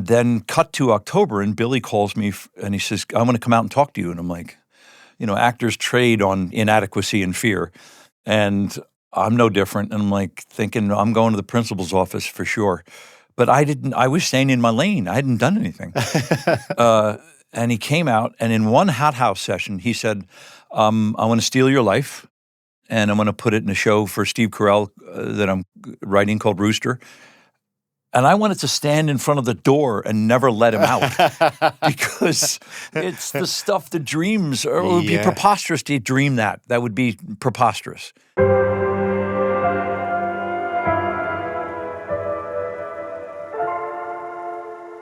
Then cut to October, and Billy calls me and he says, "I want to come out and talk to you." And I'm like, actors trade on inadequacy and fear. And I'm no different. And I'm like thinking, I'm going to the principal's office for sure. But I was staying in my lane. I hadn't done anything. And he came out, and in one hot house session, he said, I want to steal your life, and I'm going to put it in a show for Steve Carell that I'm writing called Rooster. And I wanted to stand in front of the door and never let him out because it's the stuff that dreams, or it would be preposterous to dream that. That would be preposterous.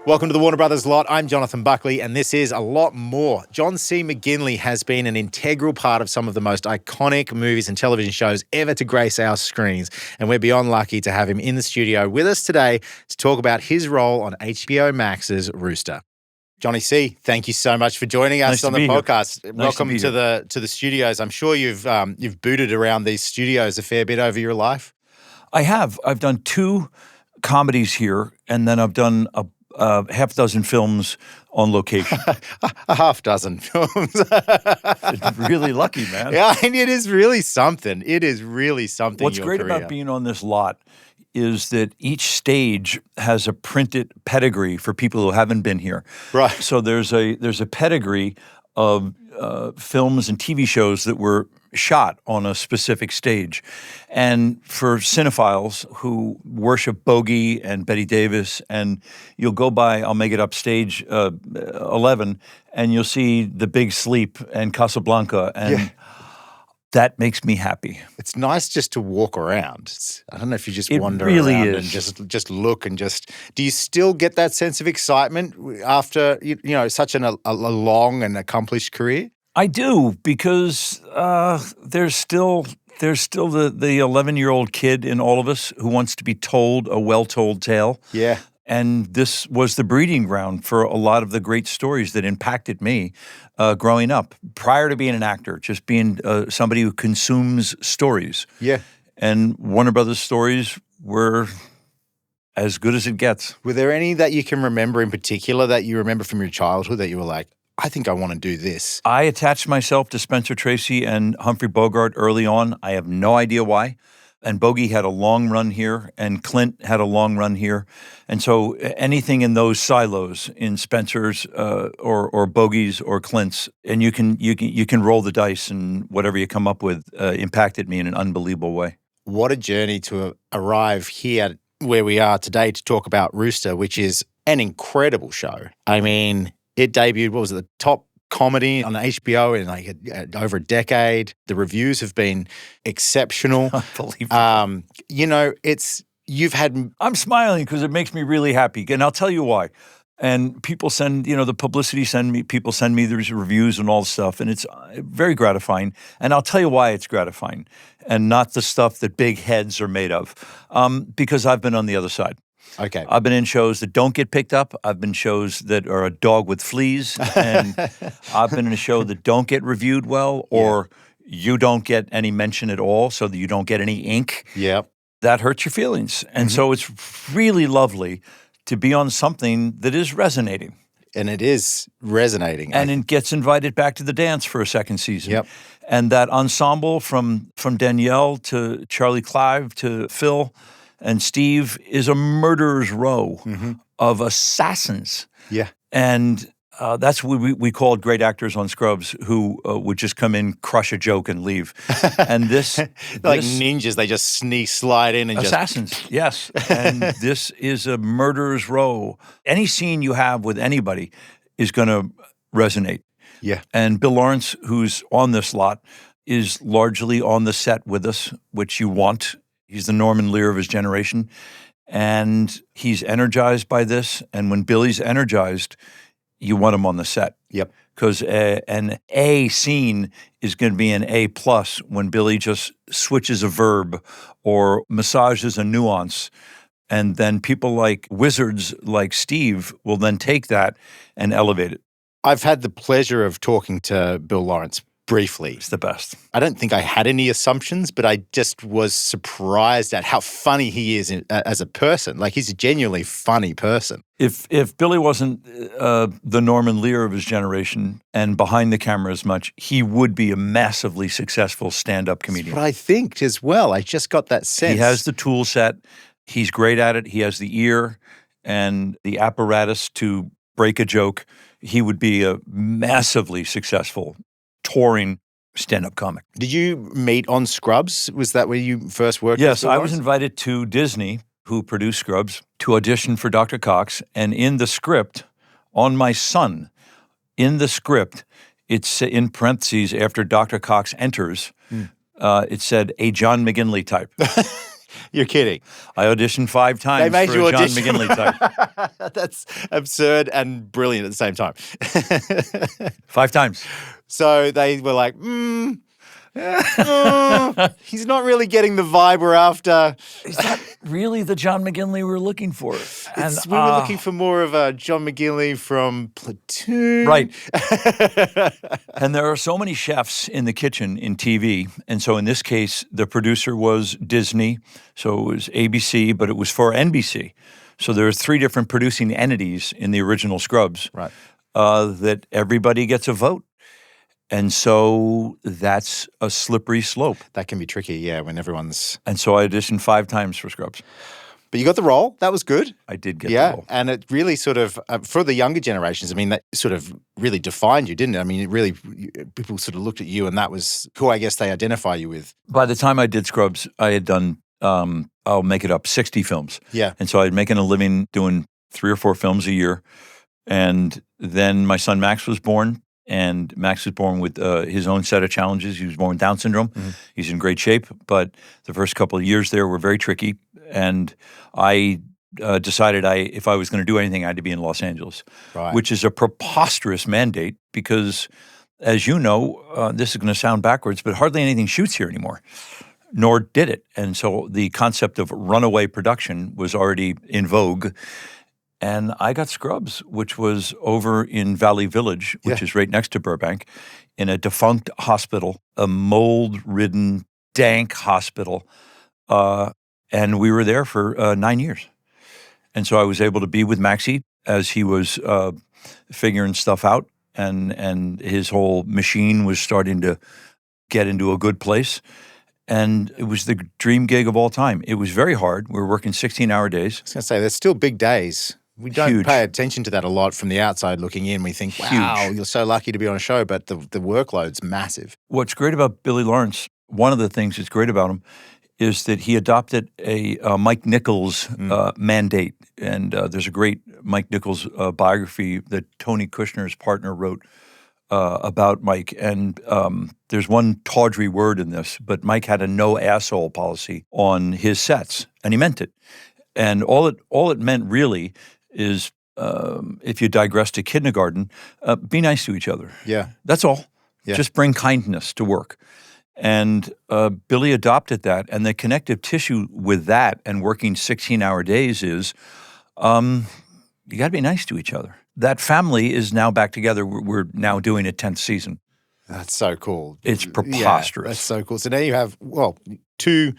Welcome to the Warner Brothers Lot. I'm Jonathon Buckley, and this is A Lot More. John C. McGinley has been an integral part of some of the most iconic movies and television shows ever to grace our screens, and we're beyond lucky to have him in the studio with us today to talk about his role on HBO Max's Rooster. Johnny C., thank you so much for joining us on the podcast. Welcome to the studios. I'm sure you've booted around these studios a fair bit over your life. I have. I've done 2 comedies here, and then I've done a half dozen films on location. A half dozen films. Really lucky, man. Yeah, and it is really something. It is really something. What's great about being on this lot is that each stage has a printed pedigree for people who haven't been here. Right. So there's a pedigree of films and TV shows that were shot on a specific stage. And for cinephiles who worship Bogey and Bette Davis, and you'll go by, I'll make it up, stage 11, and you'll see The Big Sleep and Casablanca, and that makes me happy. It's nice just to walk around. I don't know if you just wander really around is. and just look and just. Do you still get that sense of excitement after such a long and accomplished career? I do, because there's still the 11-year-old kid in all of us who wants to be told a well-told tale. Yeah. And this was the breeding ground for a lot of the great stories that impacted me growing up. Prior to being an actor, just being somebody who consumes stories. Yeah. And Warner Brothers stories were as good as it gets. Were there any that you can remember in particular that you remember from your childhood that you were like, I think I want to do this? I attached myself to Spencer Tracy and Humphrey Bogart early on. I have no idea why. And Bogey had a long run here, and Clint had a long run here. And so anything in those silos, in Spencer's or Bogey's or Clint's, and you can roll the dice, and whatever you come up with impacted me in an unbelievable way. What a journey to arrive here where we are today to talk about Rooster, which is an incredible show. I mean, it debuted, what was it, the top comedy on HBO in over a decade. The reviews have been exceptional. Unbelievable. You've had. I'm smiling because it makes me really happy, and I'll tell you why. And people send, the publicity people send me these reviews and all this stuff, and it's very gratifying. And I'll tell you why it's gratifying, and not the stuff that big heads are made of, because I've been on the other side. Okay. I've been in shows that don't get picked up. I've been shows that are a dog with fleas. And I've been in a show that don't get reviewed well, or you don't get any mention at all, so that you don't get any ink. Yep. That hurts your feelings. And so it's really lovely to be on something that is resonating. And it is resonating. And it gets invited back to the dance for a second season. Yep. And that ensemble from Danielle to Charlie Clive to Phil and Steve is a murderer's row of assassins. Yeah. And that's what we called great actors on Scrubs, who would just come in, crush a joke, and leave. And this like ninjas, they just slide in and assassins, yes. And this is a murderer's row. Any scene you have with anybody is going to resonate. Yeah. And Bill Lawrence, who's on this lot, is largely on the set with us, which you want. He's the Norman Lear of his generation, and he's energized by this. And when Billy's energized, you want him on the set. Yep. Because an A scene is going to be an A+ when Billy just switches a verb or massages a nuance. And then people like wizards like Steve will then take that and elevate it. I've had the pleasure of talking to Bill Lawrence briefly. It's the best. I don't think I had any assumptions, but I just was surprised at how funny he is as a person. Like, he's a genuinely funny person. If Billy wasn't the Norman Lear of his generation and behind the camera as much, he would be a massively successful stand-up comedian. That's what I think as well. I just got that sense. He has the tool set. He's great at it. He has the ear and the apparatus to break a joke. He would be a massively successful touring stand-up comic. Did you meet on Scrubs? Was that where you first worked? Yes, I was invited to Disney, who produced Scrubs, to audition for Dr. Cox. And in the script, on my son, in the script, it's in parentheses after Dr. Cox enters, it said a John McGinley type. You're kidding. I auditioned 5 times They made for you a John audition. McGinley type. That's absurd and brilliant at the same time. 5 times. So they were like, he's not really getting the vibe we're after. Is that really the John McGinley we're looking for? We were looking for more of a John McGinley from Platoon. Right. And there are so many chefs in the kitchen in TV. And so in this case, the producer was Disney. So it was ABC, but it was for NBC. So there are 3 different producing entities in the original Scrubs. Right. That everybody gets a vote. And so that's a slippery slope. That can be tricky, yeah, when everyone's... And so I auditioned 5 times for Scrubs. But you got the role. That was good. I did get the role. And it really sort of, for the younger generations, I mean, that sort of really defined you, didn't it? I mean, it really, people sort of looked at you and that was who I guess they identify you with. By the time I did Scrubs, I had done, I'll make it up, 60 films. Yeah. And so I'd making a living doing 3 or 4 films a year. And then my son Max was born. And Max was born with his own set of challenges. He was born with Down syndrome. Mm-hmm. He's in great shape, but the first couple of years there were very tricky. And I decided if I was going to do anything, I had to be in Los Angeles, right. Which is a preposterous mandate because, as you know, this is going to sound backwards, but hardly anything shoots here anymore, nor did it. And so the concept of runaway production was already in vogue. And I got Scrubs, which was over in Valley Village, which is right next to Burbank, in a defunct hospital, a mold-ridden, dank hospital. And we were there for 9 years. And so I was able to be with Maxie as he was figuring stuff out, and his whole machine was starting to get into a good place. And it was the dream gig of all time. It was very hard. We were working 16-hour days. I was going to say, there's still big days. We don't Huge. pay attention to that a lot from the outside looking in. We think, wow, Huge. You're so lucky to be on a show, but the workload's massive. What's great about Billy Lawrence, one of the things that's great about him, is that he adopted a Mike Nichols mandate. And there's a great Mike Nichols biography that Tony Kushner's partner wrote about Mike. And there's one tawdry word in this, but Mike had a no asshole policy on his sets, and he meant it. And all it meant really is, if you digress to kindergarten, be nice to each other. Yeah. That's all. Yeah. Just bring kindness to work. And Billy adopted that. And the connective tissue with that and working 16-hour days is you got to be nice to each other. That family is now back together. We're now doing a 10th season. That's so cool. It's preposterous. Yeah, that's so cool. So now you have, 2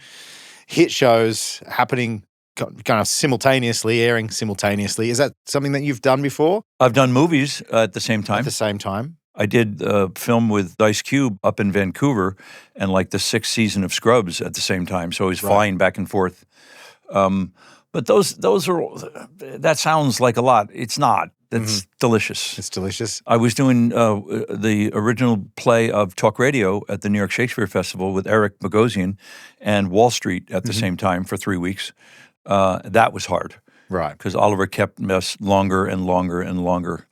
hit shows happening kind of simultaneously, airing simultaneously. Is that something that you've done before? I've done movies at the same time. At the same time? I did a film with Ice Cube up in Vancouver and like the 6th season of Scrubs at the same time. So I was flying back and forth. But those are, that sounds like a lot. It's not. That's delicious. It's delicious. I was doing the original play of talk radio at the New York Shakespeare Festival with Eric Bogosian and Wall Street at the same time for 3 weeks. That was hard. Right. Because Oliver kept us longer and longer and longer.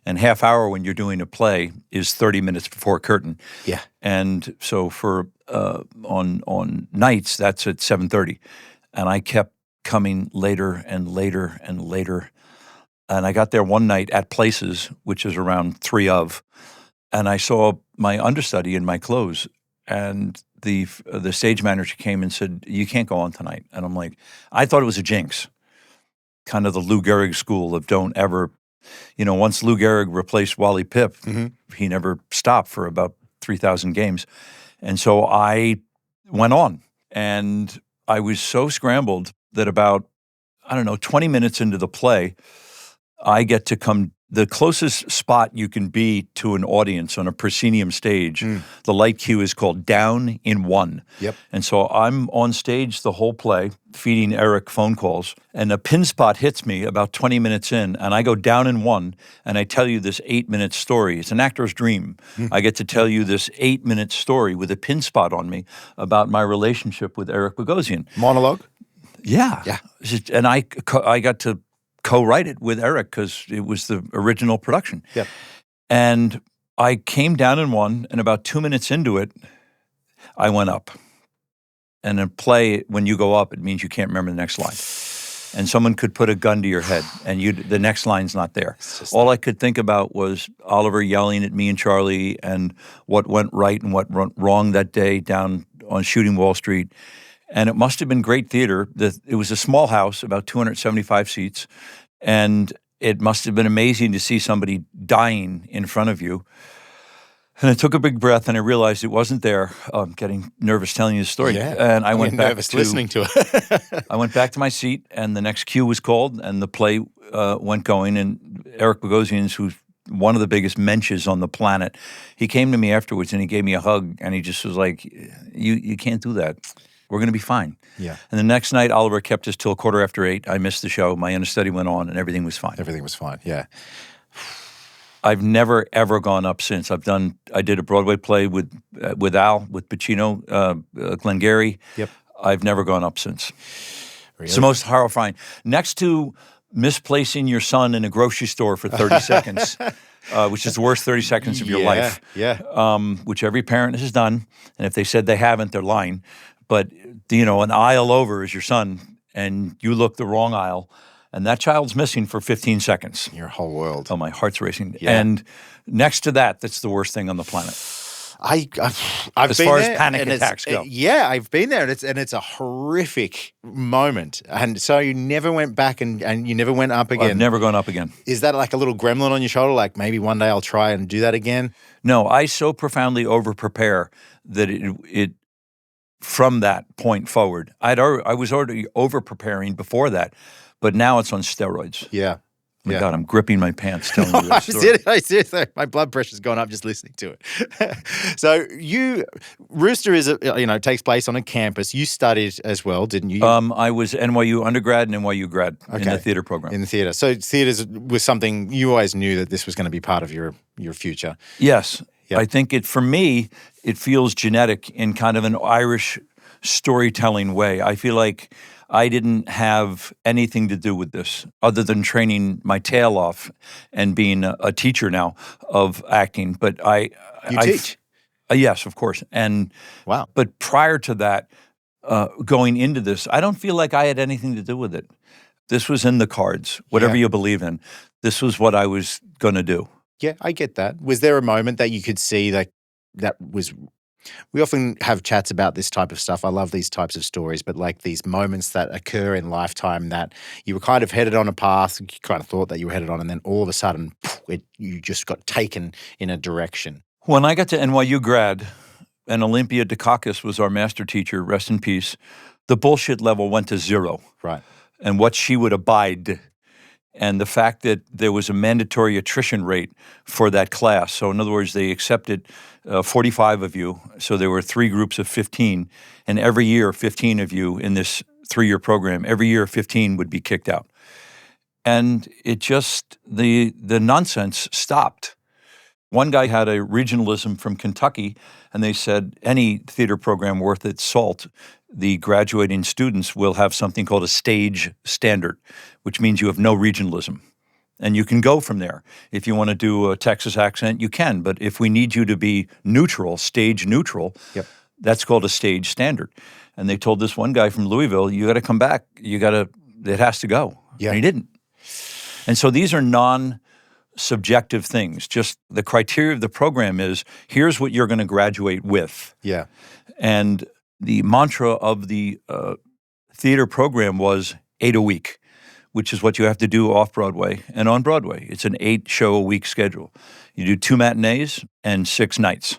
And half hour when you're doing a play is 30 minutes before curtain. Yeah. And so for on nights, that's at 7:30. And I kept coming later and later and later. And I got there one night at Places, which is around 3 of, and I saw my understudy in my clothes. And the stage manager came and said, "You can't go on tonight." And I'm like, I thought it was a jinx. Kind of the Lou Gehrig school of don't ever, once Lou Gehrig replaced Wally Pipp, he never stopped for about 3,000 games. And so I went on, and I was so scrambled that about, 20 minutes into the play, I get to come the closest spot you can be to an audience on a proscenium stage. The light cue is called down in one. Yep. And so I'm on stage the whole play, feeding Eric phone calls, and a pin spot hits me about 20 minutes in, and I go down in one, and I tell you this 8-minute story. It's an actor's dream. I get to tell you this 8-minute story with a pin spot on me about my relationship with Eric Bogosian. Monologue? Yeah. Yeah. And I got to co-write it with Eric because it was the original production. Yep. And I came down in one, and about 2 minutes into it, I went up. And in play, when you go up, it means you can't remember the next line. And someone could put a gun to your head, and the next line's not there. All I could think about was Oliver yelling at me and Charlie and what went right and what went wrong that day down on Shooting Wall Street. And it must have been great theater. It was a small house, about 275 seats, and it must have been amazing to see somebody dying in front of you. And I took a big breath, and I realized it wasn't there. I'm getting nervous telling you the story. Yeah. And I went back nervous listening to it. I went back to my seat, and the next cue was called, and the play went going. And Eric Bogosian, who's one of the biggest mensches on the planet, he came to me afterwards, and he gave me a hug, and he just was like, "You can't do that. We're going to be fine." Yeah. And the next night, Oliver kept us till 8:15. I missed the show. My understudy went on, and everything was fine. Everything was fine, yeah. I've never, ever gone up since. I did a Broadway play with Al, with Pacino, Glengarry. Yep. I've never gone up since. Really? It's the most horrifying. Next to misplacing your son in a grocery store for 30 seconds, which is the worst 30 seconds of your life. Yeah. Which every parent has done. And if they said they haven't, they're lying. But, an aisle over is your son, and you look the wrong aisle, and that child's missing for 15 seconds. Your whole world. Oh, my heart's racing. Yeah. And next to that, that's the worst thing on the planet. I've As been far there, as panic and attacks go. Yeah, I've been there, and it's a horrific moment. And so you never went back and you never went up again. I've never gone up again. Is that like a little gremlin on your shoulder? Like maybe one day I'll try and do that again? No, I so profoundly over-prepare that it from that point forward. I was already over-preparing before that, but now it's on steroids. Yeah. My Yeah. God, I'm gripping my pants telling you that story. I seriously, my blood pressure's gone up just listening to it. So Rooster takes place on a campus. You studied as well, didn't you? I was NYU undergrad and NYU grad in the theater program. In the theater. So theater was something you always knew that this was going to be part of your future. Yes. Yep. I think for me, it feels genetic in kind of an Irish storytelling way. I feel like I didn't have anything to do with this other than training my tail off and being a teacher now of acting. But You teach? Yes, of course. And Wow. But prior to that, going into this, I don't feel like I had anything to do with it. This was in the cards, whatever you believe in. This was what I was going to do. Yeah, I get that. Was there a moment that you could see that was? We often have chats about this type of stuff. I love these types of stories, but like these moments that occur in lifetime that you were kind of headed on a path, you kind of thought that you were headed on, and then all of a sudden, you just got taken in a direction. When I got to NYU grad, and Olympia Dukakis was our master teacher, rest in peace, the bullshit level went to 0. Right. And what she would abide. And the fact that there was a mandatory attrition rate for that class. So in other words, they accepted 45 of you. So there were 3 groups of 15. And every year, 15 of you in this 3-year program, every year 15 would be kicked out. And it just, the nonsense stopped. One guy had a regionalism from Kentucky, and they said any theater program worth its salt, the graduating students will have something called a stage standard, which means you have no regionalism. And you can go from there. If you want to do a Texas accent, you can. But if we need you to be neutral, stage neutral, that's called a stage standard. And they told this one guy from Louisville, you got to come back. It has to go. Yeah. And he didn't. And so these are non-subjective things. Just the criteria of the program is, here's what you're going to graduate with. Yeah. And the mantra of the theater program was 8 a week, which is what you have to do off-Broadway and on Broadway. It's an 8-show-a-week schedule. You do 2 matinees and 6 nights.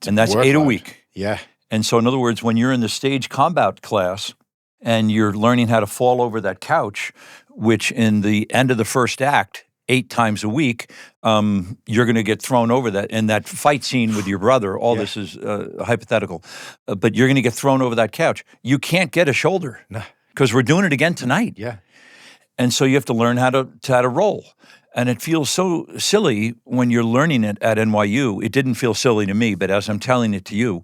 and that's 8 a workload. week. Yeah. And so in other words, when you're in the stage combat class and you're learning how to fall over that couch, which in the end of the first act, 8 times a week, you're going to get thrown over that. In that fight scene with your brother, all this is hypothetical, but you're going to get thrown over that couch. You can't get a shoulder because we're doing it again tonight. Yeah. And so you have to learn how to roll. And it feels so silly when you're learning it at NYU. It didn't feel silly to me, but as I'm telling it to you,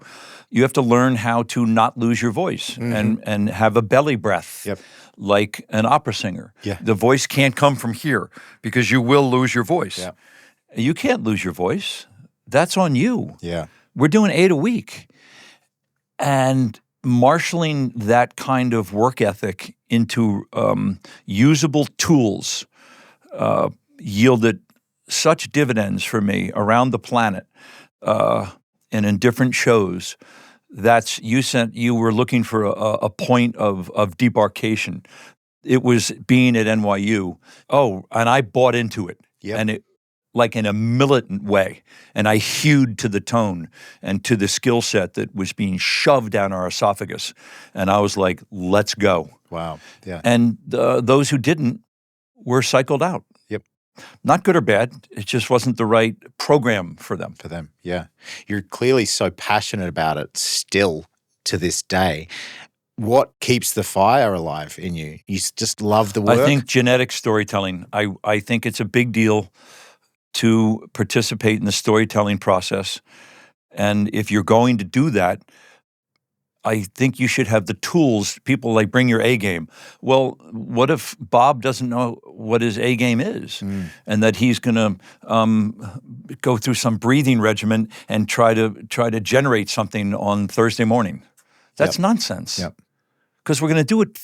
you have to learn how to not lose your voice and have a belly breath like an opera singer. Yeah. The voice can't come from here because you will lose your voice. Yeah. You can't lose your voice. That's on you. Yeah. We're doing 8 a week. And marshaling that kind of work ethic into usable tools yielded such dividends for me around the planet and in different shows. You were looking for a point of debarkation. It was being at NYU. Oh, and I bought into it. And it like in a militant way. And I hewed to the tone and to the skill set that was being shoved down our esophagus. And I was like, let's go. Wow. Yeah. And those who didn't were cycled out. Yep. Not good or bad. It just wasn't the right program for them. For them, yeah. You're clearly so passionate about it still to this day. What keeps the fire alive in you? You just love the work? I think genetic storytelling. I think it's a big deal to participate in the storytelling process. And if you're going to do that, I think you should have the tools. People like bring your A game. Well, what if Bob doesn't know what his A game is, and that he's going to go through some breathing regimen and try to generate something on Thursday morning? That's nonsense. Yep. Because we're going to do it.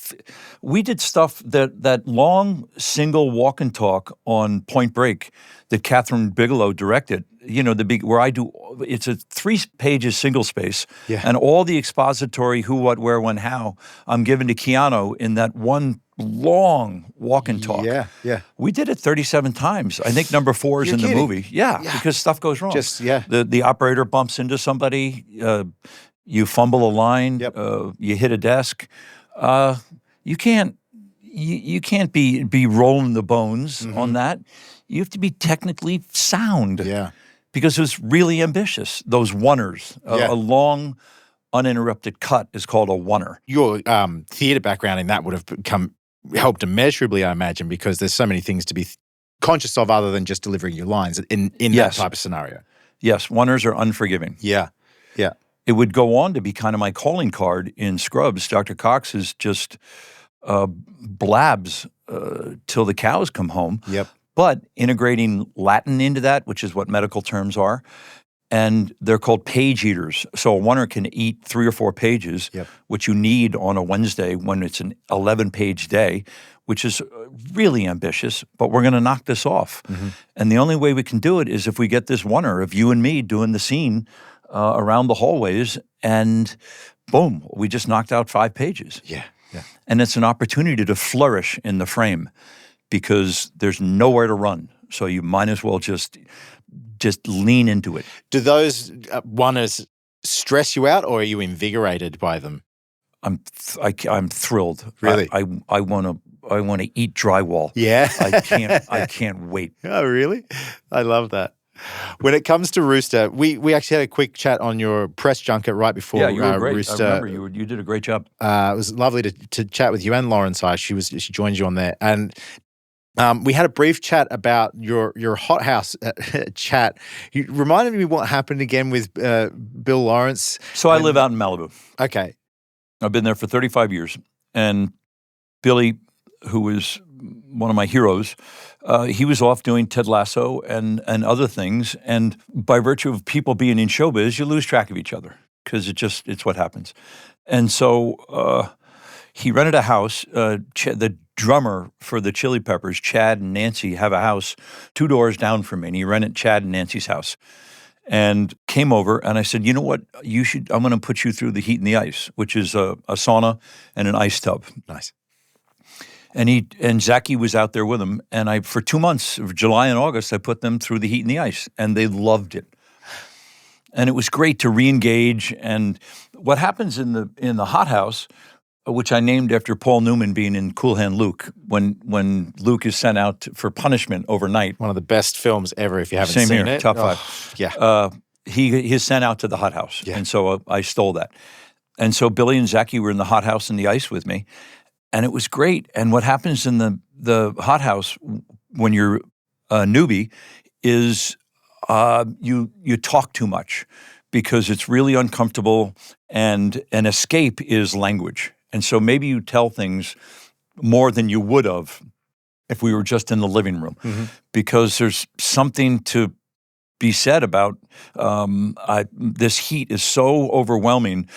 We did stuff that long single walk and talk on Point Break that Catherine Bigelow directed. You know, where I do, it's a 3 pages single space, and all the expository who, what, where, when, how I'm given to Keanu in that one long walk and talk. Yeah, yeah. We did it 37 times. I think number 4 is You're in kidding. the movie. Yeah, because stuff goes wrong. The operator bumps into somebody. You fumble a line. You hit a desk. You can't be rolling the bones on that. You have to be technically sound. Yeah. Because it was really ambitious. Those oneers, a long, uninterrupted cut is called a oneer. Your theatre background in that would have helped immeasurably, I imagine, because there's so many things to be conscious of other than just delivering your lines in that type of scenario. Yes, oneers are unforgiving. Yeah, yeah. It would go on to be kind of my calling card in Scrubs. Dr. Cox is just blabs till the cows come home. Yep. But integrating Latin into that, which is what medical terms are, and they're called page eaters. So a oneer can eat 3 or 4 pages, which you need on a Wednesday when it's an 11-page day, which is really ambitious, but we're going to knock this off. And the only way we can do it is if we get this oneer of you and me doing the scene around the hallways, and boom, we just knocked out 5 pages. Yeah, yeah. And it's an opportunity to flourish in the frame because there's nowhere to run. So you might as well just lean into it. Do those oneers stress you out, or are you invigorated by them? I'm thrilled. Really? I want to eat drywall. Yeah. I can't wait. Oh, really? I love that. When it comes to Rooster, we actually had a quick chat on your press junket right before you were great. Rooster. I remember you did a great job. It was lovely to chat with you and Lauren Sy. She joined you on there, and we had a brief chat about your hothouse chat. You reminded me what happened again with Bill Lawrence. So I live out in Malibu. Okay. I've been there for 35 years, and Billy, who is one of my heroes, he was off doing Ted Lasso and other things. And by virtue of people being in showbiz, you lose track of each other because it's what happens. And so he rented a house. The drummer for the Chili Peppers, Chad and Nancy, have a house 2 doors down from me. And he rented Chad and Nancy's house and came over. And I said, you know what? I'm going to put you through the heat and the ice, which is a sauna and an ice tub. Nice. And Zachy was out there with him, and for 2 months, July and August, I put them through the heat and the ice, and they loved it. And it was great to re-engage. And what happens in the hothouse, which I named after Paul Newman being in Cool Hand Luke, when Luke is sent out for punishment overnight. One of the best films ever, if you haven't Same seen here, it. top five. Yeah. He is sent out to the hothouse. Yeah. And so I stole that. And so Billy and Zachy were in the hothouse in the ice with me. And it was great. And what happens in the hothouse when you're a newbie is you talk too much because it's really uncomfortable, and an escape is language. And so maybe you tell things more than you would have if we were just in the living room, because there's something to be said about this heat is so overwhelming.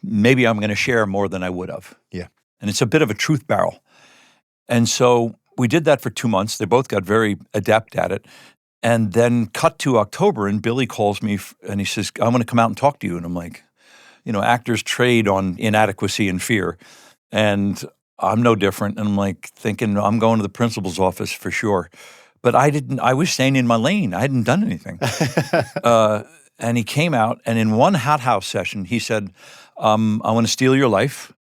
Maybe I'm going to share more than I would have. Yeah. And it's a bit of a truth barrel. And so we did that for 2 months. They both got very adept at it. And then cut to October, and Billy calls me and he says, "I want to come out and talk to you." And I'm like, actors trade on inadequacy and fear. And I'm no different. And I'm like thinking, I'm going to the principal's office for sure. But I was staying in my lane. I hadn't done anything. And he came out, and in one hothouse session, he said, "I want to steal your life,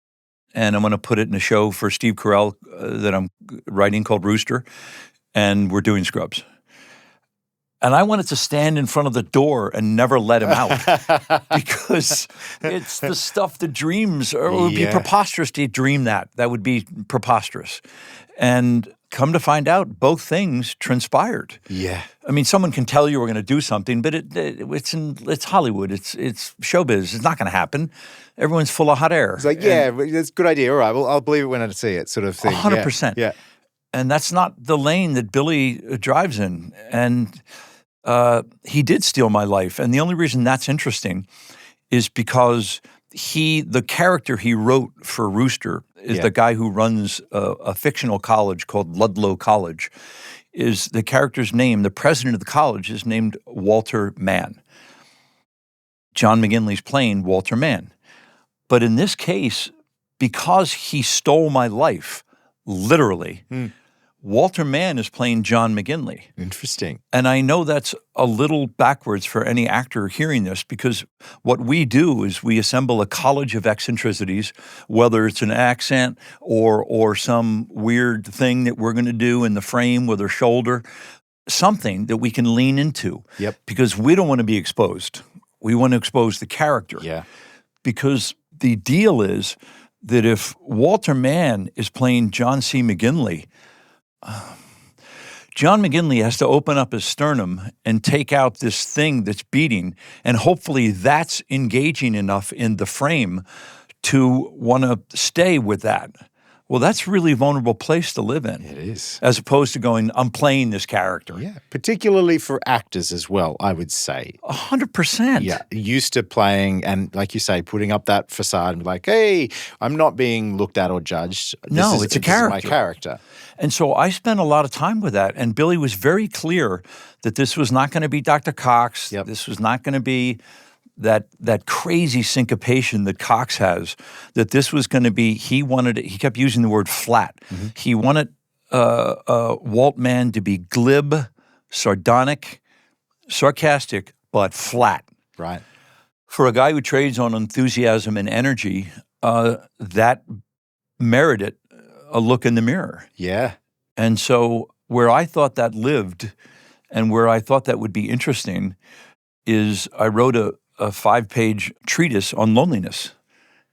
and I'm going to put it in a show for Steve Carell that I'm writing called Rooster, and we're doing Scrubs." And I wanted to stand in front of the door and never let him out because it's the stuff that dreams, or it would be preposterous to dream that. That would be preposterous. And come to find out, both things transpired. Yeah. I mean, someone can tell you we're going to do something, but it's Hollywood. It's showbiz. It's not going to happen. Everyone's full of hot air. It's like, that's a good idea. All right, well, I'll believe it when I see it, sort of thing. 100%. Yeah. And that's not the lane that Billy drives in. And he did steal my life. And the only reason that's interesting is because the character he wrote for Rooster is the guy who runs a fictional college called Ludlow College. Is the character's name, the president of the college is named Walter Mann. John McGinley's playing Walter Mann. But in this case, because he stole my life, literally, Walter Mann is playing John McGinley. Interesting. And I know that's a little backwards for any actor hearing this, because what we do is we assemble a college of eccentricities, whether it's an accent or some weird thing that we're going to do in the frame with our shoulder, something that we can lean into. Yep. Because we don't want to be exposed. We want to expose the character. Yeah. Because the deal is that if Walter Mann is playing John C. McGinley, John McGinley has to open up his sternum and take out this thing that's beating, and hopefully that's engaging enough in the frame to want to stay with that. Well, that's a really vulnerable place to live in. It is. As opposed to going, I'm playing this character. Yeah, particularly for actors as well, I would say. 100%. Yeah, used to playing and, like you say, putting up that facade and be like, hey, I'm not being looked at or judged. It's a character. This is my character. And so I spent a lot of time with that. And Billy was very clear that this was not going to be Dr. Cox. Yep. This was not going to be that crazy syncopation that Cox has, that this was going to be, he kept using the word flat. Mm-hmm. He wanted Walt Mann to be glib, sardonic, sarcastic, but flat. Right. For a guy who trades on enthusiasm and energy, that merited a look in the mirror. Yeah. And so where I thought that lived and where I thought that would be interesting is I wrote a 5-page treatise on loneliness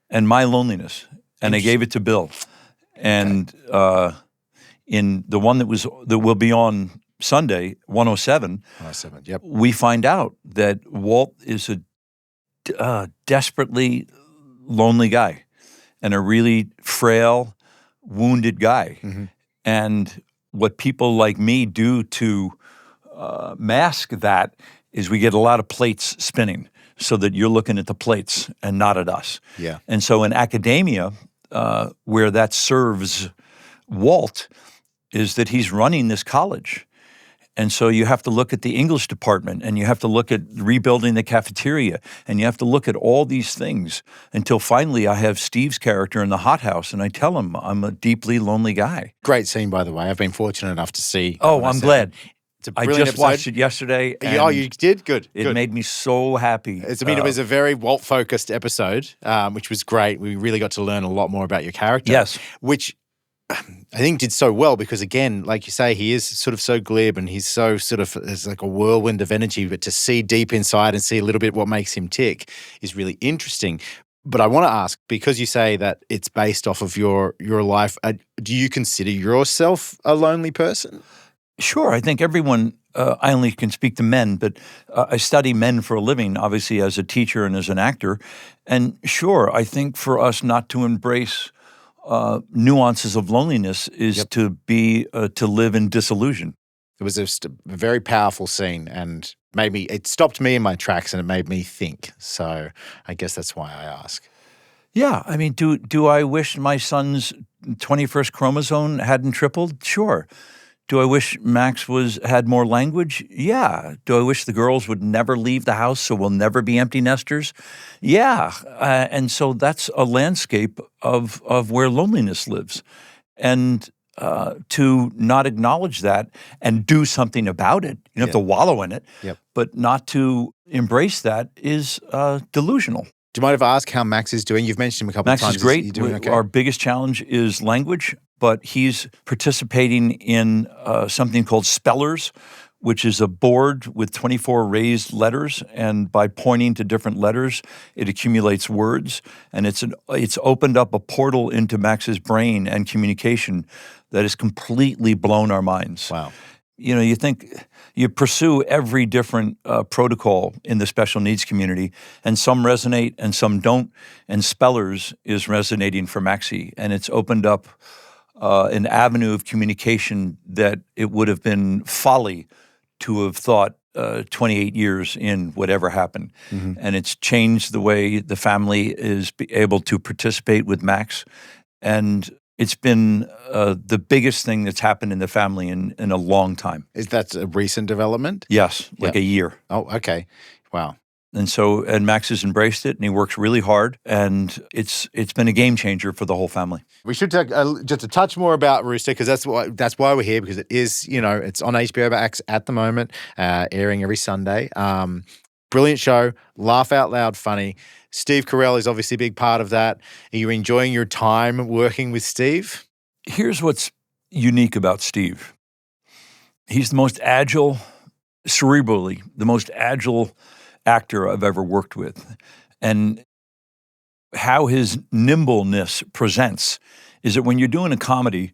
and my loneliness, and I gave it to Bill. And in the one that will be on Sunday, 107, yep. we find out that Walt is a desperately lonely guy and a really frail, wounded guy. Mm-hmm. And what people like me do to mask that is we get a lot of plates spinning so that you're looking at the plates and not at us. Yeah. And so in academia, where that serves Walt, is that he's running this college. And so you have to look at the English department, and you have to look at rebuilding the cafeteria, and you have to look at all these things until finally I have Steve's character in the hothouse, and I tell him I'm a deeply lonely guy. Great scene, by the way. I've been fortunate enough to see. Oh, I'm glad. It's a I brilliant just episode. watched it yesterday. Oh, And you did? Good. it Good. made me so happy. It was a very Walt-focused episode, which was great. We really got to learn a lot more about your character. Yes. Which I think did so well because, again, like you say, he is sort of so glib and he's so sort of, there's like a whirlwind of energy, but to see deep inside and see a little bit what makes him tick is really interesting. But I want to ask, because you say that it's based off of your life, do you consider yourself a lonely person? Sure. I think everyone, I only can speak to men, but I study men for a living, obviously as a teacher and as an actor. And sure, I think for us not to embrace nuances of loneliness is to live in disillusion. It was just a very powerful scene and it stopped me in my tracks and it made me think. So I guess that's why I ask. Yeah. I mean, do I wish my son's 21st chromosome hadn't tripled? Sure. Do I wish Max had more language? Yeah. Do I wish the girls would never leave the house so we'll never be empty nesters? Yeah. And so that's a landscape of where loneliness lives. And to not acknowledge that and do something about it, you don't have to wallow in it, but not to embrace that is delusional. Do you mind if I ask how Max is doing? You've mentioned him a couple of times. Max is great. Is he doing okay? Our biggest challenge is language, but he's participating in something called Spellers, which is a board with 24 raised letters, and by pointing to different letters, it accumulates words, and it's opened up a portal into Max's brain and communication that has completely blown our minds. Wow. You know, you pursue every different protocol in the special needs community, and some resonate and some don't, and Spellers is resonating for Maxie, and it's opened up an avenue of communication that it would have been folly to have thought 28 years in whatever happened. Mm-hmm. And it's changed the way the family is able to participate with Max, and it's been the biggest thing that's happened in the family in a long time. Is that a recent development? Yes, like a year. Oh, okay. Wow. And Max has embraced it, and he works really hard, and it's been a game changer for the whole family. We should talk just a touch more about Rooster, because that's why we're here, because it is, it's on HBO Max at the moment, airing every Sunday. Brilliant show, laugh out loud funny. Steve Carell is obviously a big part of that. Are you enjoying your time working with Steve? Here's what's unique about Steve. He's the most agile, cerebrally, the most agile actor I've ever worked with. And how his nimbleness presents is that when you're doing a comedy,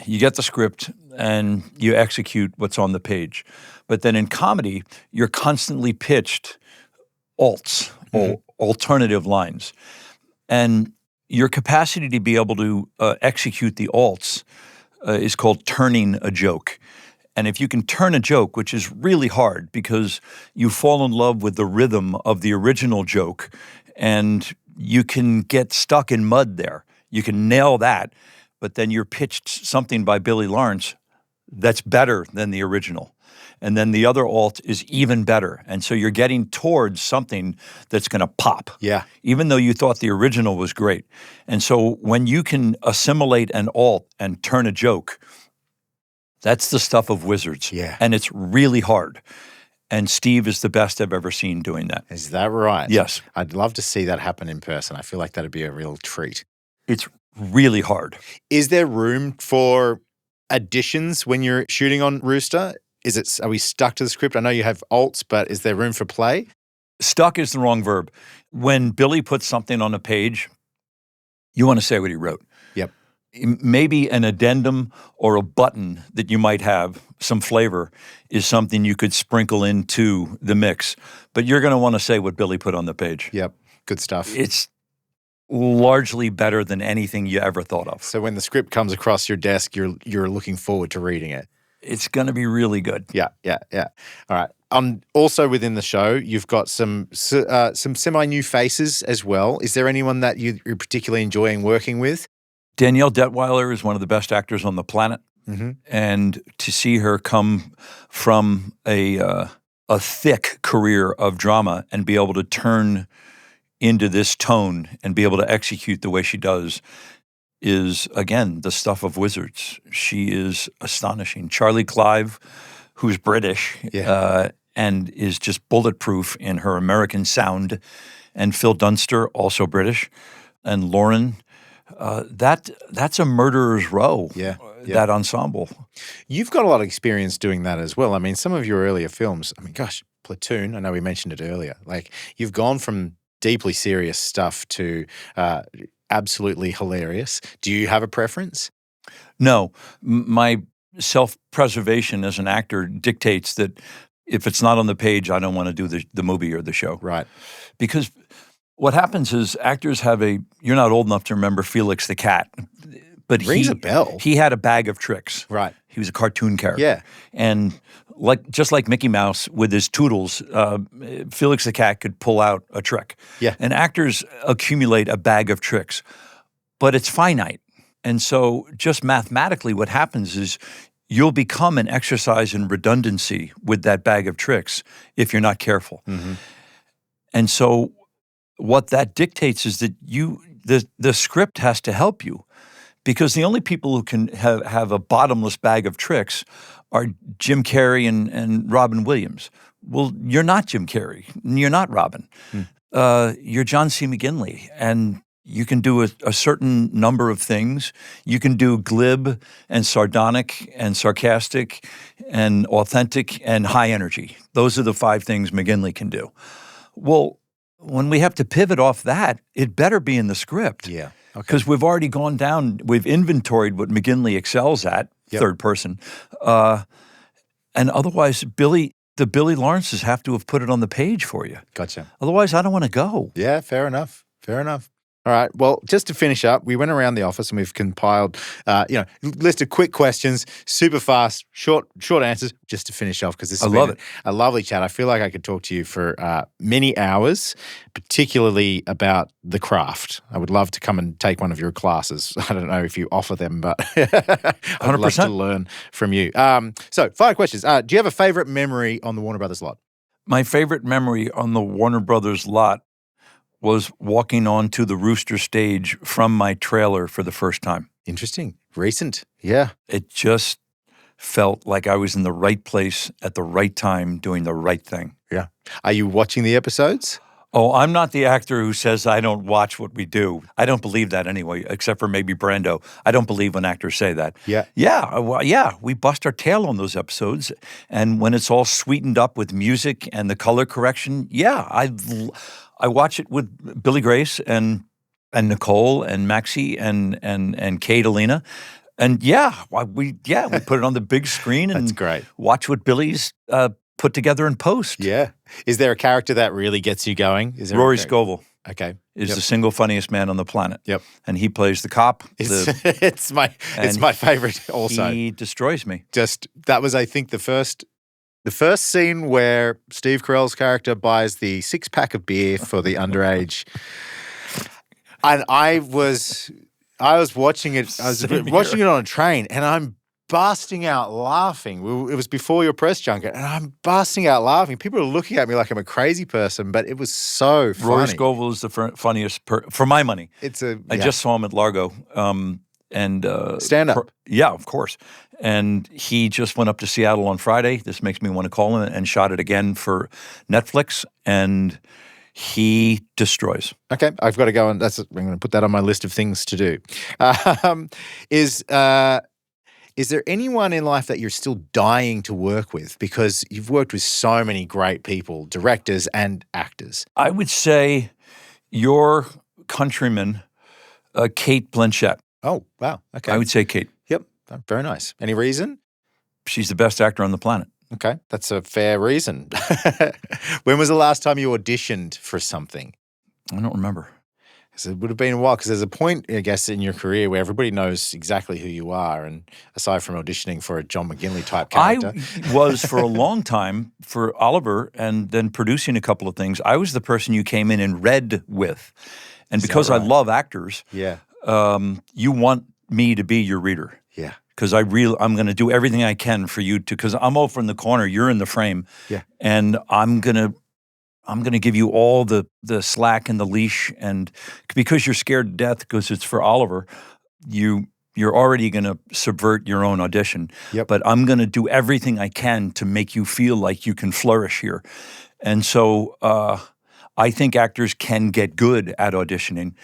you get the script and you execute what's on the page. But then in comedy, you're constantly pitched alts, or alternative lines. And your capacity to be able to execute the alts is called turning a joke. And if you can turn a joke, which is really hard because you fall in love with the rhythm of the original joke, and you can get stuck in mud there. You can nail that, but then you're pitched something by Billy Lawrence that's better than the original. And then the other alt is even better. And so you're getting towards something that's going to pop. Yeah. Even though you thought the original was great. And so when you can assimilate an alt and turn a joke, that's the stuff of wizards. Yeah. And it's really hard. And Steve is the best I've ever seen doing that. Is that right? Yes. I'd love to see that happen in person. I feel like that'd be a real treat. It's really hard. Is there room for additions when you're shooting on Rooster? Are we stuck to the script? I know you have alts, but is there room for play? Stuck is the wrong verb. When Billy puts something on a page, you want to say what he wrote. Yep. Maybe an addendum or a button that you might have, some flavor, is something you could sprinkle into the mix. But you're going to want to say what Billy put on the page. Yep. Good stuff. It's largely better than anything you ever thought of. So when the script comes across your desk, you're looking forward to reading it. It's going to be really good. Yeah. All right. Also within the show, you've got some semi-new faces as well. Is there anyone that you're particularly enjoying working with? Danielle Detweiler is one of the best actors on the planet. Mm-hmm. And to see her come from a thick career of drama and be able to turn into this tone and be able to execute the way she does is, again, the stuff of wizards. She is astonishing. Charlie Clive, who's British and is just bulletproof in her American sound, and Phil Dunster, also British, and Lauren. That's a murderer's row, that ensemble. You've got a lot of experience doing that as well. I mean, some of your earlier films, I mean, gosh, Platoon, I know we mentioned it earlier. Like, you've gone from deeply serious stuff to absolutely hilarious. Do you have a preference? No. My self-preservation as an actor dictates that if it's not on the page, I don't want to do the movie or the show. Right. Because what happens is actors have you're not old enough to remember Felix the Cat, but Rings a bell. He had a bag of tricks. Right. He was a cartoon character. Yeah. And just like Mickey Mouse with his Toodles, Felix the Cat could pull out a trick. Yeah. And actors accumulate a bag of tricks, but it's finite. And so just mathematically what happens is you'll become an exercise in redundancy with that bag of tricks if you're not careful. Mm-hmm. And so what that dictates is that the script has to help you, because the only people who can have a bottomless bag of tricks are Jim Carrey and Robin Williams. Well, you're not Jim Carrey. You're not Robin. You're John C. McGinley, and you can do a certain number of things. You can do glib and sardonic and sarcastic and authentic and high energy. Those are the 5 things McGinley can do. Well, when we have to pivot off that, it better be in the script. Yeah. Okay. Because we've already gone down, we've inventoried what McGinley excels at, third person. And otherwise, the Billy Lawrences have to have put it on the page for you. Gotcha. Otherwise, I don't want to go. Yeah, fair enough. Fair enough. All right. Well, just to finish up, we went around the office and we've compiled, list of quick questions, super fast, short answers, just to finish off, because this has been a lovely chat. I feel like I could talk to you for many hours, particularly about the craft. I would love to come and take one of your classes. I don't know if you offer them, but I'd love to learn from you. So 5 questions. Do you have a favorite memory on the Warner Brothers lot? My favorite memory on the Warner Brothers lot was walking onto the Rooster stage from my trailer for the first time. Interesting. Recent. Yeah. It just felt like I was in the right place at the right time doing the right thing. Yeah. Are you watching the episodes? Oh, I'm not the actor who says I don't watch what we do. I don't believe that anyway, except for maybe Brando. I don't believe when actors say that. Yeah. Yeah, we bust our tail on those episodes. And when it's all sweetened up with music and the color correction, I watch it with Billy Grace and Nicole and Maxie and Kate Alina. And we put it on the big screen and that's great. Watch what Billy's put together in post. Yeah. Is there a character that really gets you going? Is there Rory Scovel. Okay. Is the single funniest man on the planet. Yep. And he plays the cop. It's my favorite also. He destroys me. That was, I think, the first scene where Steve Carell's character buys the 6-pack of beer for the underage. And I was watching it. I was watching it on a train, and I'm bursting out laughing. It was before your press junket, and I'm bursting out laughing. People are looking at me like I'm a crazy person, but it was so funny. Rory Scovel is the funniest for my money. I just saw him at Largo. Stand up. Yeah, of course. And he just went up to Seattle on Friday. This makes me want to call him, and shot it again for Netflix. And he destroys. Okay, I've got to go, and I'm going to put that on my list of things to do. Is there anyone in life that you're still dying to work with? Because you've worked with so many great people, directors and actors. I would say your countryman, Kate Blanchett. Oh, wow. Okay. I would say Kate. Yep. Very nice. Any reason? She's the best actor on the planet. Okay. That's a fair reason. When was the last time you auditioned for something? I don't remember. It would have been a while, because there's a point, I guess, in your career where everybody knows exactly who you are, and aside from auditioning for a John McGinley type character. I was for a long time for Oliver, and then producing a couple of things. I was the person you came in and read with. And because I love actors, you want me to be your reader. Yeah. Because I'm going to do everything I can for you to, because I'm over in the corner, you're in the frame. Yeah. And I'm going to give you all the slack and the leash, and because you're scared to death because it's for Oliver, you you're already going to subvert your own audition. Yep. But I'm going to do everything I can to make you feel like you can flourish here. And so I think actors can get good at auditioning.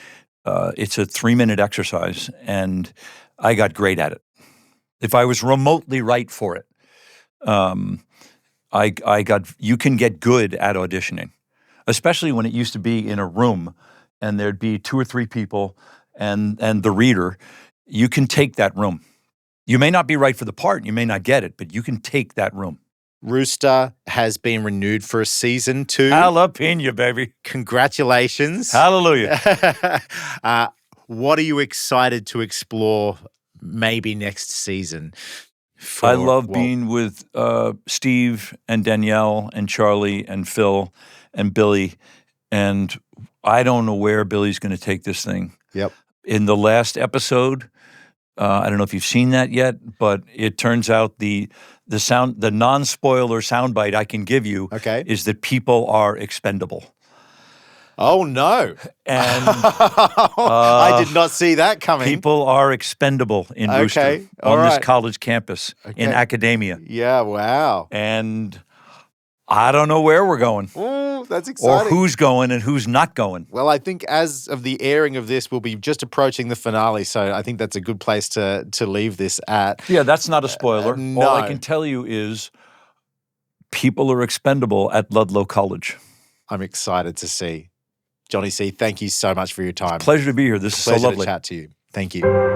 It's a 3-minute exercise, and I got great at it. If I was remotely right for it, you can get good at auditioning, especially when it used to be in a room and there'd be 2 or 3 people and the reader. You can take that room. You may not be right for the part, you may not get it, but you can take that room. Rooster has been renewed for a season 2. Jalapeno, baby. Congratulations. Hallelujah. What are you excited to explore maybe next season? I love being with Steve and Danielle and Charlie and Phil and Billy, and I don't know where Billy's going to take this thing. Yep. In the last episode, I don't know if you've seen that yet, but it turns out the non-spoiler soundbite I can give you is that people are expendable. Oh, no. And I did not see that coming. People are expendable in Rooster on this college campus in academia. Yeah, wow. And I don't know where we're going. Ooh, that's exciting. Or who's going and who's not going. Well, I think as of the airing of this, we'll be just approaching the finale, so I think that's a good place to leave this at. Yeah, that's not a spoiler. No. All I can tell you is people are expendable at Ludlow College. I'm excited to see. Johnny C., thank you so much for your time. Pleasure to be here. This is so lovely. Pleasure to chat to you. Thank you.